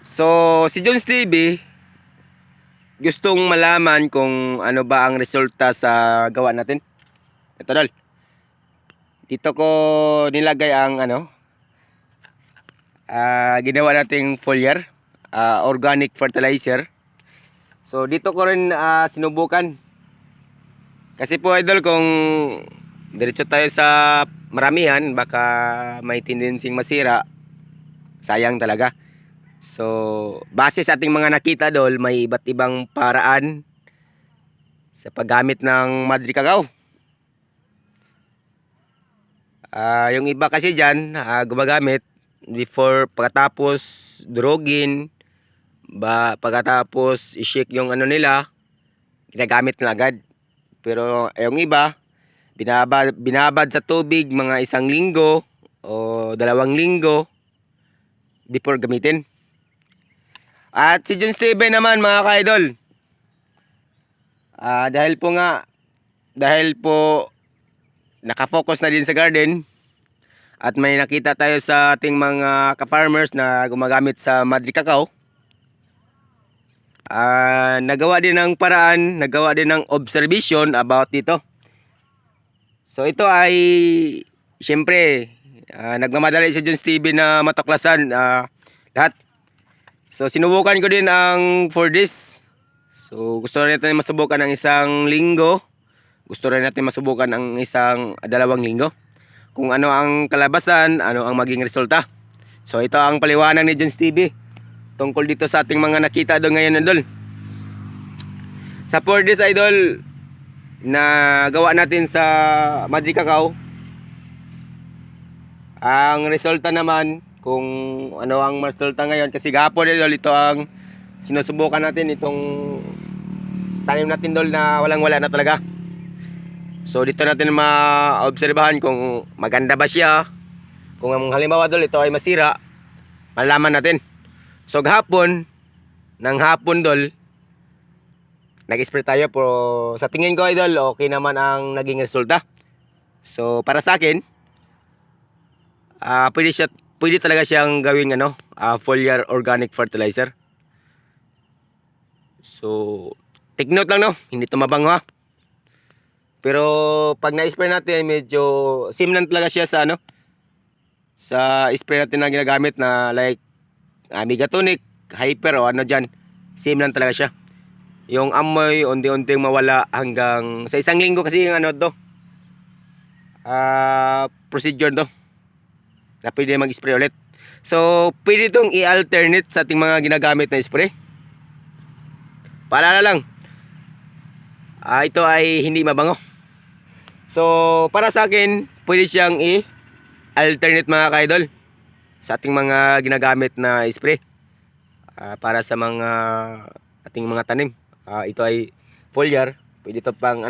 So, si Jones TV gustong malaman kung ano ba ang resulta sa gawa natin. Ito dol. Dito ko nilagay ang ginawa nating foliar, organic fertilizer. So, dito ko rin sinubukan. Kasi po idol, kung diretso tayo sa maramihan, baka may tendensing masira. Sayang talaga. So, base sa ating mga nakita dol, may iba't ibang paraan sa paggamit ng Madri Cacao. Yung iba kasi dyan, gumagamit pagkatapos durugin, pagkatapos i-shake yung ano nila, ginagamit na agad. Pero yung iba, binabad sa tubig mga 1 linggo o 2 linggo before gamitin. At si John Steven naman mga ka-idol, dahil po nakafocus na din sa garden at may nakita tayo sa ating mga ka-farmers na gumagamit sa Madri Cacao, nagawa din ng paraan, nagawa din ng observation about dito. So ito ay siyempre nagmamadali si John Steven na matuklasan lahat. So sinubukan ko din ang 4 days. So gusto rin natin masubukan ang 1 linggo. Gusto rin natin masubukan ang 2 linggo. Kung ano ang kalabasan, ano ang maging resulta. So ito ang paliwanag ni Jones TV tungkol dito sa ating mga nakita doon ngayon idol. Sa 4 days idol na gawa natin sa Madri Cacao, ang resulta naman, kung ano ang resulta ngayon, kasi gahapon idol, ito ang sinusubukan natin, itong tanim natin dol na walang wala na talaga. So dito natin maobserbahan kung maganda ba siya. Kung halimbawa dol ito ay masira, malalaman natin. So hapon dol, nag-spray tayo, pero sa tingin ko idol, okay naman ang naging resulta. So para sa akin, pwede talaga siyang gawing foliar organic fertilizer. So take note lang hindi ito mabango ha. Pero pag na-spray natin, medyo same lang talaga siya sa sa spray natin na ginagamit na like Megatonic, Hyper o dyan. Same lang talaga siya. Yung amoy unti-unting mawala hanggang sa 1 linggo, kasi yung procedure na pwede mag-spray ulit. So pwede itong i-alternate sa ating mga ginagamit na spray. Paalala lang, ito ay hindi mabango. So para sa akin, pwede siyang i-alternate mga ka-idol sa ating mga ginagamit na spray para sa mga ating mga tanim. Ito ay foliar, pwede ito pang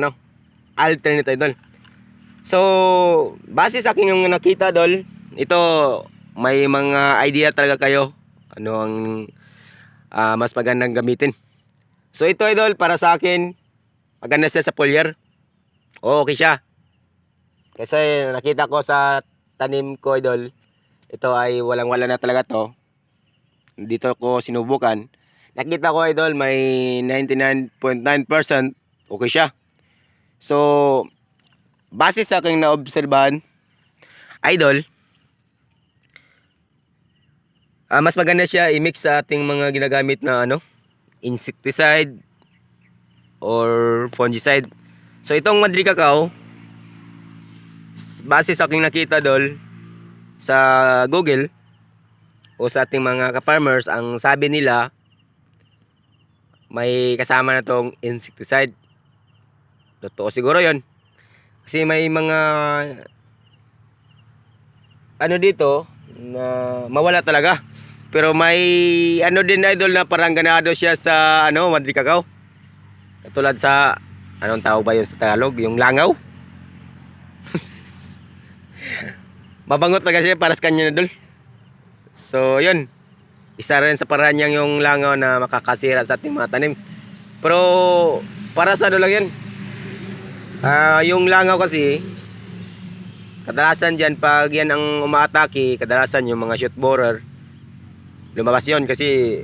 alternate idol. So base sa akin yung nakita dol, ito may mga idea talaga kayo ano ang mas magandang gamitin. So ito idol, para sa akin maganda siya sa foliar. Okay siya. Kasi nakita ko sa tanim ko idol, ito ay walang wala na talaga to. Dito ko sinubukan. Nakita ko idol, may 99.9% okay siya. So base sa aking naobserbahan idol, mas maganda siya i-mix sa ating mga ginagamit na insecticide or fungicide. So itong Madri Cacao, base sa aking nakita dol sa Google o sa ating mga ka-farmers, ang sabi nila may kasama na tong insecticide. Totoo siguro yon, kasi may mga dito na mawala talaga. Pero may din idol na parang ganado siya sa Madri Cacao. Katulad sa anong tawag ba yun sa Tagalog, yung langaw. Mabangot talaga siya para sa kanya na dol. So yun, isa rin sa paraan niyang yung langaw na makakasira sa ating mga tanim. Pero para sa lang yan, yung langaw kasi kadalasan dyan, pag yan ang umaatake, kadalasan yung mga shoot borer, lumabas yon kasi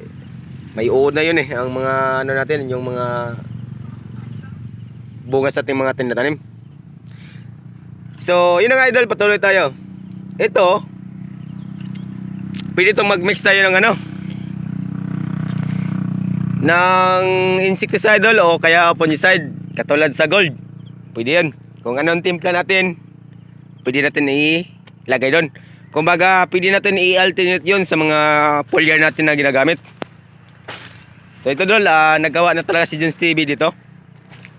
may uod na yun ang mga ano natin, yung mga bunga sa ating mga tinatanim. So yun na nga idol, patuloy tayo. Ito, pwede itong mag-mix tayo ng ng insecticide o kaya fungicide katulad sa gold. Pwede yan. Kung anong timpla natin, pwede natin ilagay doon. Kumbaga, pwede natin i-alternate yun sa mga foliar natin na ginagamit. So ito dol, nagawa na talaga si John Stevie dito.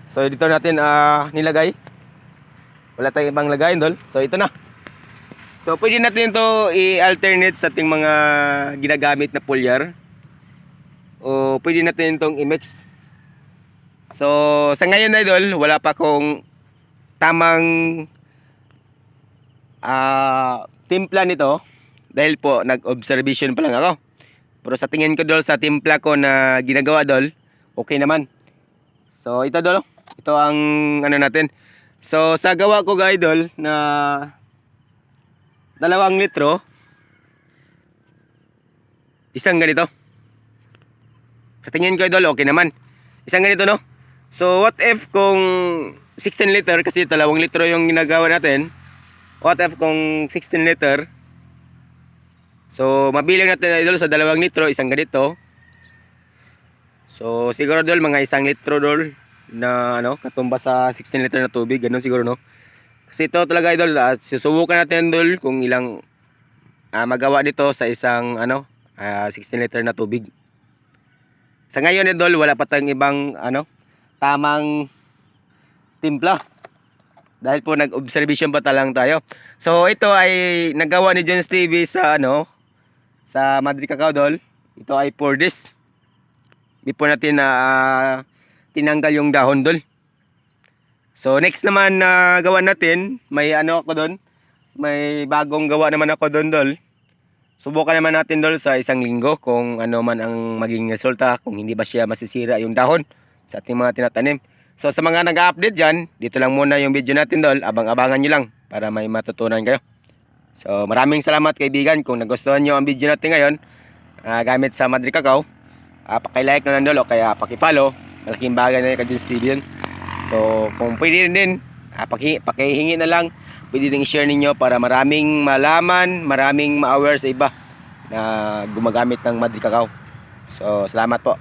So dito natin nilagay. Wala tayong ibang lagayin dol. So ito na. So pwede natin ito i-alternate sa ating mga ginagamit na foliar. O pwede natin itong i-mix. So sa ngayon idol, wala pa akong tamang timpla nito. Dahil po nag-observation pa lang ako. Pero sa tingin ko dol, sa timpla ko na ginagawa dol, okay naman. So ito dol, ito ang ano natin. So sa gawa ko guys dol na 2 litro, isang ganito. Sa tingin ko idol, okay naman. Isang ganito no. So what if kung 16 liter, kasi 2 litro yung ginagawa natin. What if kung 16 liter? So mabilang natin idol sa 2 litro, isang ganito. So siguro dol mga 1 litro dol na katumba sa 16 liter na tubig, ganun siguro no. Kasi ito talaga idol, susubukan natin dol kung ilang magawa dito sa isang 16 liter na tubig. Sa ngayon idol, wala pa tayong ibang tamang timpla. Dahil po nag-observation pa lang tayo. So ito ay nagawa ni John Stevie sa sa Madrid Cacao dol. Ito ay 4 days. Di po natin tinanggal yung dahon dol. So next naman na gawa natin, may ako doon. May bagong gawa naman ako doon dol. Subukan naman natin dol sa 1 linggo kung ano man ang maging resulta, kung hindi ba siya masisira yung dahon sa ating mga tinatanim. So sa mga nag-update dyan, dito lang muna yung video natin dol. Abang-abangan nyo lang para may matutunan kayo. So maraming salamat kaibigan. Kung nagustuhan nyo ang video natin ngayon, gamit sa Madrid Cacao, paki-like na lang dol o kaya paki-follow. Malaking bagay na yung kay John Stevie yun. So kung pwede rin din, pakihingi na lang. Pwede din i-share ninyo para maraming malaman, maraming ma-aware sa iba na gumagamit ng Madrid Cacao. So salamat po.